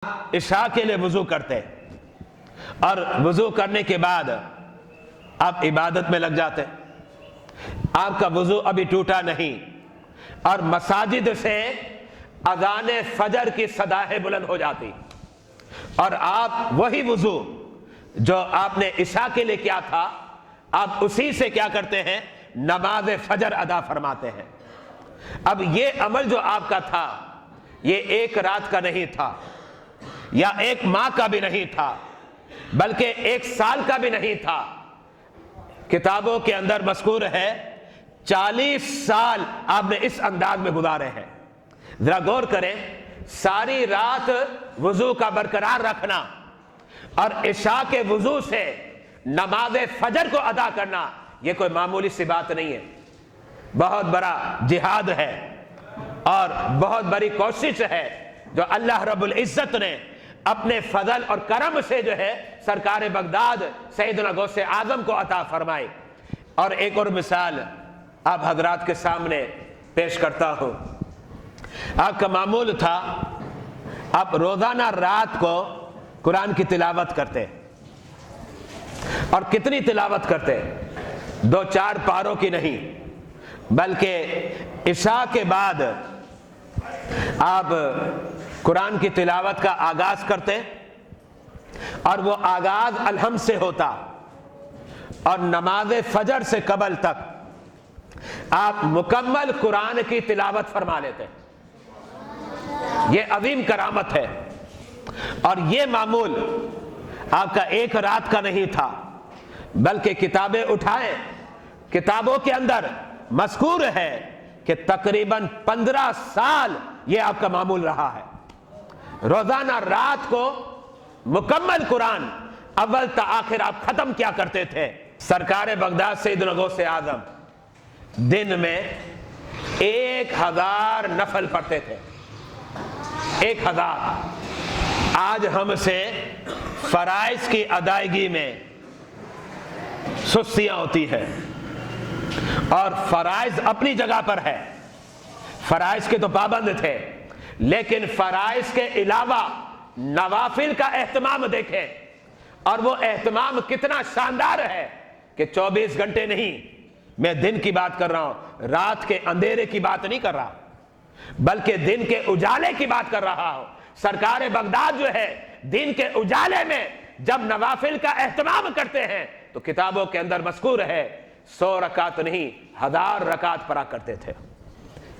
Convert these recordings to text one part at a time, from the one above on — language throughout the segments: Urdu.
عشاء کے لیے وضو کرتے اور وضو کرنے کے بعد آپ عبادت میں لگ جاتے، آپ کا وضو ابھی ٹوٹا نہیں اور مساجد سے اذان فجر کی صدائیں بلند ہو جاتی اور آپ وہی وضو جو آپ نے عشاء کے لیے کیا تھا آپ اسی سے کیا کرتے ہیں، نماز فجر ادا فرماتے ہیں۔ اب یہ عمل جو آپ کا تھا یہ ایک رات کا نہیں تھا یا ایک ماہ کا بھی نہیں تھا بلکہ ایک سال کا بھی نہیں تھا، کتابوں کے اندر مذکور ہے 40 سال آپ نے اس انداز میں گزارے ہیں۔ ذرا غور کریں، ساری رات وضو کا برقرار رکھنا اور عشاء کے وضو سے نماز فجر کو ادا کرنا یہ کوئی معمولی سی بات نہیں ہے، بہت بڑا جہاد ہے اور بہت بڑی کوشش ہے جو اللہ رب العزت نے اپنے فضل اور کرم سے جو ہے سرکار بغداد سیدنا غوث اعظم کو عطا فرمائے۔ اور ایک اور مثال آپ حضرات کے سامنے پیش کرتا ہوں۔ آپ کا معمول تھا آپ روزانہ رات کو قرآن کی تلاوت کرتے اور کتنی تلاوت کرتے، 2-4 پاروں کی نہیں بلکہ عشاء کے بعد آپ قرآن کی تلاوت کا آغاز کرتے اور وہ آغاز الحمد سے ہوتا اور نماز فجر سے قبل تک آپ مکمل قرآن کی تلاوت فرما لیتے۔ یہ عظیم کرامت ہے اور یہ معمول آپ کا ایک رات کا نہیں تھا بلکہ کتابیں اٹھائیں، کتابوں کے اندر مذکور ہے کہ تقریباً 15 سال یہ آپ کا معمول رہا ہے۔ روزانہ رات کو مکمل قرآن اول تا آخر آپ ختم کیا کرتے تھے۔ سرکار بغداد سیدنا غوث اعظم دن میں 1000 نفل پڑھتے تھے، 1000۔ آج ہم سے فرائض کی ادائیگی میں سستیاں ہوتی ہے اور فرائض اپنی جگہ پر ہے، فرائض کے تو پابند تھے لیکن فرائض کے علاوہ نوافل کا اہتمام دیکھیں اور وہ اہتمام کتنا شاندار ہے کہ 24 گھنٹے نہیں، میں دن کی بات کر رہا ہوں، رات کے اندھیرے کی بات نہیں کر رہا بلکہ دن کے اجالے کی بات کر رہا ہوں۔ سرکار بغداد جو ہے دن کے اجالے میں جب نوافل کا اہتمام کرتے ہیں تو کتابوں کے اندر مذکور ہے 100 رکعت نہیں 1000 رکعت پڑھا کرتے تھے۔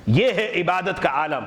یہ ہے عبادت کا عالم۔